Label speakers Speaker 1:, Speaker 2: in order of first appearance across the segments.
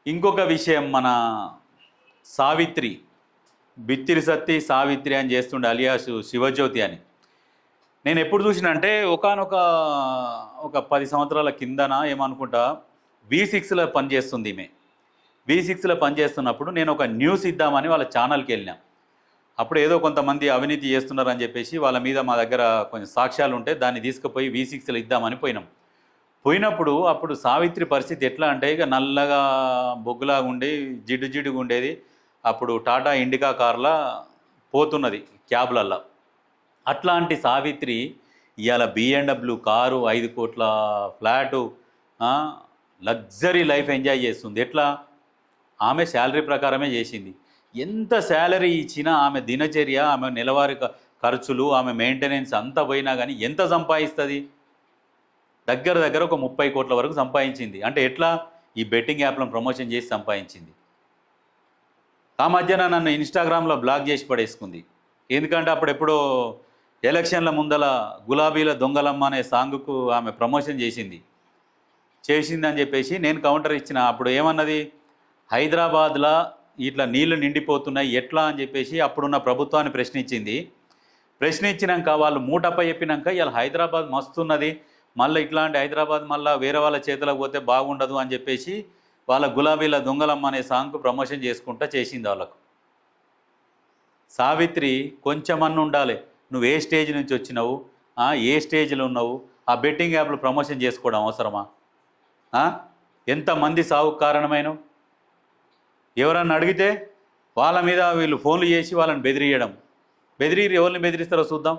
Speaker 1: ఇంకొక విషయం, మన సావిత్రి, బిత్తిరి సత్తి సావిత్రి అని చేస్తుండే అలియాసు శివజ్యోతి అని. నేను ఎప్పుడు చూసినంటే ఒకానొక ఒక 10 సంవత్సరాల కిందన ఏమనుకుంటా V6లో పనిచేస్తుంది ఈమె. V6లో పనిచేస్తున్నప్పుడు నేను ఒక న్యూస్ ఇద్దామని వాళ్ళ ఛానల్కి వెళ్ళినా. అప్పుడు ఏదో కొంతమంది అవినీతి చేస్తున్నారని చెప్పేసి వాళ్ళ మీద మా దగ్గర కొంచెం సాక్ష్యాలు ఉంటే దాన్ని తీసుకుపోయి V6లో ఇద్దామని పోయినప్పుడు అప్పుడు సావిత్రి పరిస్థితి ఎట్లా అంటే ఇక నల్లగా బొగ్గులాగా ఉండి జిడ్డుగా ఉండేది. అప్పుడు టాటా ఇండికా కార్లా పోతున్నది క్యాబ్లల్లో. అట్లాంటి సావిత్రి ఇవాళ BMW కారు, 5 కోట్ల ఫ్లాటు, లగ్జరీ లైఫ్ ఎంజాయ్ చేస్తుంది. ఎట్లా? ఆమె శాలరీ ప్రకారమే చేసింది. ఎంత శాలరీ ఇచ్చినా ఆమె దినచర్య, ఆమె నెలవారీ ఖర్చులు, ఆమె మెయింటెనెన్స్ అంతా పోయినా కానీ ఎంత సంపాదిస్తుంది? దగ్గర ఒక 30 కోట్ల వరకు సంపాదించింది. అంటే ఎట్లా? ఈ బెట్టింగ్ యాప్లను ప్రమోషన్ చేసి సంపాదించింది. ఆ మధ్యన నన్ను ఇన్స్టాగ్రామ్లో బ్లాక్ చేసి పడేసుకుంది. ఎందుకంటే అప్పుడెప్పుడో ఎలక్షన్ల ముందల గులాబీల దొంగలమ్మ అనే సాంగ్కు ఆమె ప్రమోషన్ చేసిందని చెప్పేసి నేను కౌంటర్ ఇచ్చిన. అప్పుడు ఏమన్నది, హైదరాబాద్లో ఇట్లా నీళ్లు నిండిపోతున్నాయి ఎట్లా అని చెప్పేసి అప్పుడున్న ప్రభుత్వాన్ని ప్రశ్నించినాక వాళ్ళు మూటప్ప చెప్పినాక ఇలా హైదరాబాద్ మస్తున్నది, మళ్ళీ ఇట్లాంటి హైదరాబాద్ మళ్ళీ వేరే వాళ్ళ చేతులకు పోతే బాగుండదు అని చెప్పేసి వాళ్ళ గులాబీల దొంగలమ్మ అనే సాంగ్కు ప్రమోషన్ చేసుకుంటా చేసింది వాళ్ళకు. సావిత్రి కొంచెమన్నా ఉండాలి. నువ్వు ఏ స్టేజ్ నుంచి వచ్చినావు, ఏ స్టేజ్లో ఉన్నావు, ఆ బెట్టింగ్ యాప్లు ప్రమోషన్ చేసుకోవడం అవసరమా? ఎంతమంది సావుకు కారణమైనవు? ఎవరన్నా అడిగితే వాళ్ళ మీద వీళ్ళు ఫోన్లు చేసి వాళ్ళని బెదిరి ఎవరిని బెదిరిస్తారో చూద్దాం.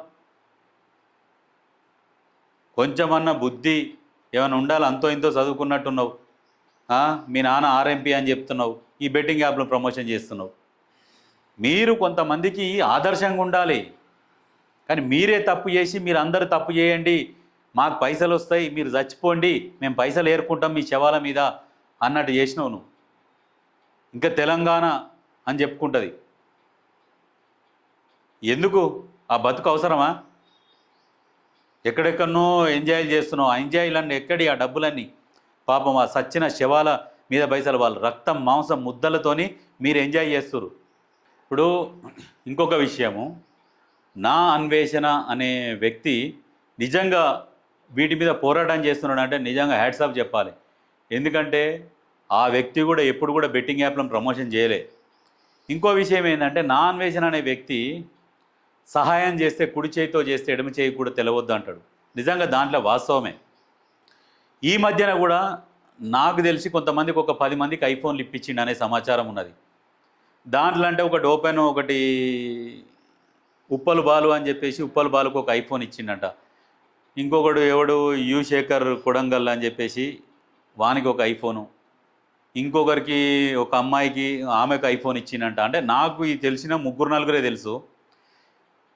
Speaker 1: కొంచెమన్నా బుద్ధి ఏమైనా ఉండాలి. అంతో ఇంతో చదువుకున్నట్టున్నావు, మీ నాన్న RMP అని చెప్తున్నావు, ఈ బెట్టింగ్ యాప్లు ప్రమోషన్ చేస్తున్నావు. మీరు కొంతమందికి ఆదర్శంగా ఉండాలి. కానీ మీరే తప్పు చేసి మీరు అందరూ తప్పు చేయండి, మాకు పైసలు వస్తాయి, మీరు చచ్చిపోండి, మేము పైసలు ఏరుకుంటాం మీ శవాల మీద అన్నట్టు చేసినావు నువ్వు. ఇంకా తెలంగాణ అని చెప్పుకుంటుంది. ఎందుకు ఆ బతుకు అవసరమా? ఎక్కడెక్కడనో ఎంజాయ్లు చేస్తున్నావు. ఆ ఎంజాయ్లన్నీ ఎక్కడి? ఆ డబ్బులన్నీ పాపం ఆ సచ్చిన శవాల మీద పైసలు, వాళ్ళు రక్తం మాంసం ముద్దలతోని మీరు ఎంజాయ్ చేస్తున్నారు. ఇప్పుడు ఇంకొక విషయము, నా అన్వేషణ అనే వ్యక్తి నిజంగా వీటి మీద పోరాటం చేస్తున్నాడు అంటే నిజంగా హ్యాట్స్ ఆఫ్ చెప్పాలి. ఎందుకంటే ఆ వ్యక్తి కూడా ఎప్పుడు కూడా బెట్టింగ్ యాప్లను ప్రమోషన్ చేయలే. ఇంకో విషయం ఏంటంటే, నా అన్వేషణ అనే వ్యక్తి సహాయం చేస్తే కుడి చేయితో చేస్తే ఎడమ చేయి కూడా తెలవద్దు అంటాడు. నిజంగా దాంట్లో వాస్తవమే. ఈ మధ్యన కూడా నాకు తెలిసి కొంతమందికి ఒక 10 మందికి ఐఫోన్లు ఇప్పించిండు అనే సమాచారం ఉన్నది. దాంట్లో అంటే ఒకటి ఓపెన్, ఒకటి ఉప్పల్ బాలు అని చెప్పేసి ఉప్పల్ బాలుకు ఒక ఐఫోన్ ఇచ్చిండట. ఇంకొకడు ఎవడు శేఖర్ కొడంగల్ అని చెప్పేసి వానికి ఒక ఐఫోను, ఇంకొకరికి ఒక అమ్మాయికి ఆమెకు ఐఫోన్ ఇచ్చిందంట. అంటే నాకు ఈ తెలిసిన 3-4 తెలుసు.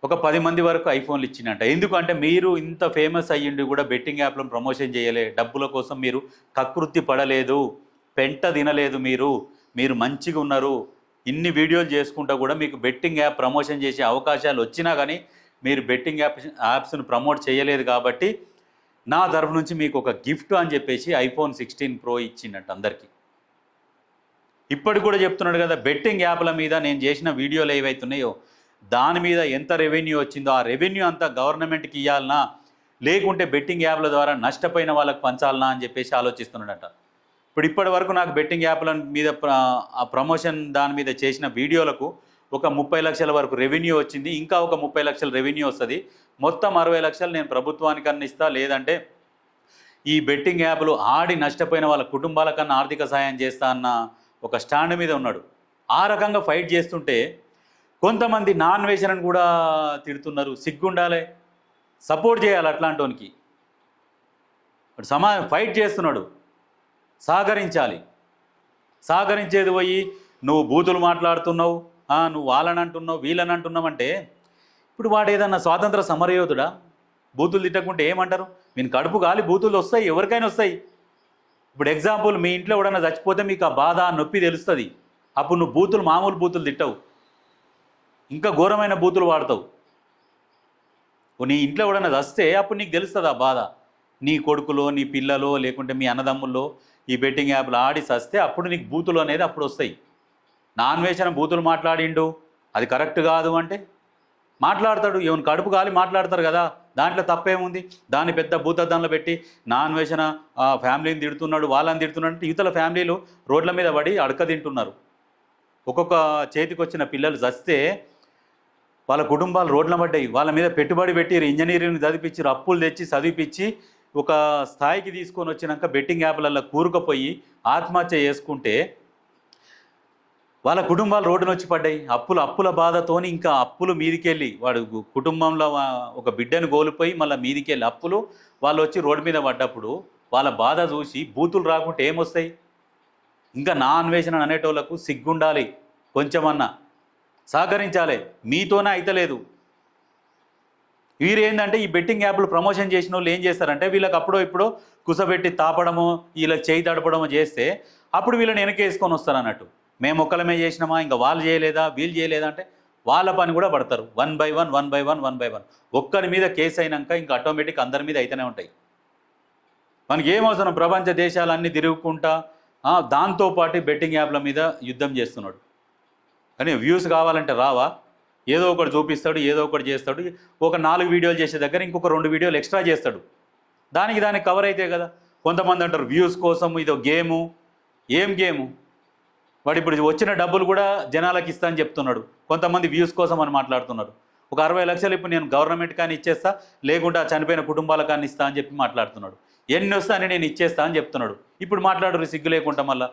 Speaker 1: ఒక 10 మంది వరకు ఐఫోన్లు ఇచ్చిందంట. ఎందుకంటే మీరు ఇంత ఫేమస్ అయ్యిండి కూడా బెట్టింగ్ యాప్లను ప్రమోషన్ చేయలే, డబ్బుల కోసం మీరు కకృతి పడలేదు, పెంట తినలేదు, మీరు మంచిగా ఉన్నారు. ఇన్ని వీడియోలు చేసుకుంటా కూడా మీకు బెట్టింగ్ యాప్ ప్రమోషన్ చేసే అవకాశాలు వచ్చినా కానీ మీరు బెట్టింగ్ యాప్స్ను ప్రమోట్ చేయలేదు. కాబట్టి నా తరఫు నుంచి మీకు ఒక గిఫ్ట్ అని చెప్పేసి iPhone 16 Pro ఇచ్చిండట అందరికీ. ఇప్పటికి కూడా చెప్తున్నాడు కదా, బెట్టింగ్ యాప్ల మీద నేను చేసిన వీడియోలు ఏవైతున్నాయో దాని మీద ఎంత రెవెన్యూ వచ్చిందో ఆ రెవెన్యూ అంతా గవర్నమెంట్కి ఇవ్వాలనా, లేకుంటే బెట్టింగ్ యాప్ల ద్వారా నష్టపోయిన వాళ్ళకి పంచాలనా అని చెప్పేసి ఆలోచిస్తున్నాడట. ఇప్పటి వరకు నాకు బెట్టింగ్ యాప్ల మీద ఆ ప్రమోషన్ దాని మీద చేసిన వీడియోలకు ఒక 30 లక్షల వరకు రెవెన్యూ వచ్చింది. ఇంకా ఒక 30 లక్షల రెవెన్యూ వస్తుంది. మొత్తం 60 లక్షలు నేను ప్రభుత్వానికి ఇస్తా, లేదంటే ఈ బెట్టింగ్ యాప్లు ఆడి నష్టపోయిన వాళ్ళ కుటుంబాలకన్నా ఆర్థిక సాయం చేస్తా అన్న ఒక స్టాండ్ మీద ఉన్నాడు. ఆ రకంగా ఫైట్ చేస్తుంటే కొంతమంది నాన్ వేషనని కూడా తిడుతున్నారు. సిగ్గుండాలి, సపోర్ట్ చేయాలి అట్లాంటోనికి. ఫైట్ చేస్తున్నాడు, సహకరించాలి. సహకరించేది పోయి నువ్వు బూతులు మాట్లాడుతున్నావు, నువ్వు వాళ్ళని అంటున్నావు వీళ్ళని అంటున్నావు అంటే, ఇప్పుడు వాడు ఏదన్నా స్వాతంత్ర సమరయోధుడా? బూతులు తిట్టకుంటే ఏమంటారు? నేను కడుపు గాలి బూతులు వస్తాయి, ఎవరికైనా వస్తాయి. ఇప్పుడు ఎగ్జాంపుల్, మీ ఇంట్లో ఎవడన్నా చచ్చిపోతే మీకు ఆ బాధ నొప్పి తెలుస్తుంది. అప్పుడు నువ్వు మామూలు బూతులు తిట్టవు, ఇంకా ఘోరమైన బూతులు వాడతావు. నీ ఇంట్లో ఎవడన్నా చస్తే అప్పుడు నీకు తెలుస్తుంది ఆ బాధ. నీ కొడుకులో, నీ పిల్లలో, లేకుంటే మీ అన్నదమ్ముల్లో ఈ బెట్టింగ్ యాప్లు ఆడి సస్తే అప్పుడు నీకు బూతులు అనేది అప్పుడు వస్తాయి. నాన్ వేసిన బూతులు మాట్లాడిండు, అది కరెక్ట్ కాదు అంటే మాట్లాడతాడు. ఏమైనా కడుపు కాలి మాట్లాడతారు కదా, దాంట్లో తప్పేముంది? దాన్ని పెద్ద భూతద్దంలో పెట్టి నాన్ వేసిన ఫ్యామిలీని తిడుతున్నాడు, వాళ్ళని తిడుతున్నాడు అంటే ఇతర ఫ్యామిలీలు రోడ్ల మీద పడి అడక తింటున్నారు. ఒక్కొక్క చేతికి వచ్చిన పిల్లలు చస్తే వాళ్ళ కుటుంబాలు రోడ్ల పడ్డాయి. వాళ్ళ మీద పెట్టుబడి పెట్టి ఇంజనీరింగ్ చదివించారు, అప్పులు తెచ్చి చదివిపించి ఒక స్థాయికి తీసుకొని వచ్చినాక బెట్టింగ్ యాప్లలో కూరుకుపోయి ఆత్మహత్య చేసుకుంటే వాళ్ళ కుటుంబాలు రోడ్డున వచ్చి పడ్డాయి. అప్పుల బాధతోని ఇంకా అప్పులు మీదికెళ్ళి వాడు కుటుంబంలో ఒక బిడ్డను కోల్పోయి మళ్ళీ మీదికెళ్ళి అప్పులు వాళ్ళు వచ్చి రోడ్డు మీద పడ్డప్పుడు వాళ్ళ బాధ చూసి బూతులు రాకుంటే ఏమొస్తాయి? ఇంకా నా అన్వేషణ అనేటోళ్లకు సిగ్గుండాలి, కొంచెమన్నా సహకరించాలి. మీతోనే అయితలేదు. వీరేంటంటే ఈ బెట్టింగ్ యాప్లు ప్రమోషన్ చేసిన వాళ్ళు ఏం చేస్తారంటే వీళ్ళకి అప్పుడో ఇప్పుడో కుసబెట్టి తాపడము, వీళ్ళకి చేయి తడపడము చేస్తే అప్పుడు వీళ్ళని వెనకేసుకొని వస్తారు అన్నట్టు. మేము ఒక్కలమే చేసినామా, ఇంకా వాళ్ళు చేయలేదా, వీళ్ళు చేయలేదా అంటే వాళ్ళ పని కూడా పడతారు. 1 by 1 ఒక్కరి మీద కేసు అయినాక ఇంకా ఆటోమేటిక్ అందరి మీద అయితేనే ఉంటాయి. మనకి ఏమవసరం? ప్రపంచ దేశాలన్నీ తిరుగుకుంటా దాంతోపాటు బెట్టింగ్ యాప్ల మీద యుద్ధం చేస్తున్నాడు. కానీ వ్యూస్ కావాలంటే రావా? ఏదో ఒకటి చూపిస్తాడు, ఏదో ఒకటి చేస్తాడు. ఒక 4 వీడియోలు చేసే దగ్గర ఇంకొక 2 వీడియోలు ఎక్స్ట్రా చేస్తాడు. దానికి కవర్ అయితే కదా. కొంతమంది అంటారు వ్యూస్ కోసం ఇదో గేము. ఏం గేము? వాడు ఇప్పుడు వచ్చిన డబ్బులు కూడా జనాలకు ఇస్తా అని చెప్తున్నాడు. కొంతమంది వ్యూస్ కోసం అని మాట్లాడుతున్నారు. ఒక 60 లక్షలు ఇప్పుడు నేను గవర్నమెంట్ కానీ ఇచ్చేస్తా, లేకుంటే చనిపోయిన కుటుంబాల కానీ ఇస్తా అని చెప్పి మాట్లాడుతున్నాడు. ఎన్ని వస్తా అని నేను ఇచ్చేస్తా అని చెప్తున్నాడు. ఇప్పుడు మాట్లాడరు సిగ్గు లేకుండా మళ్ళీ.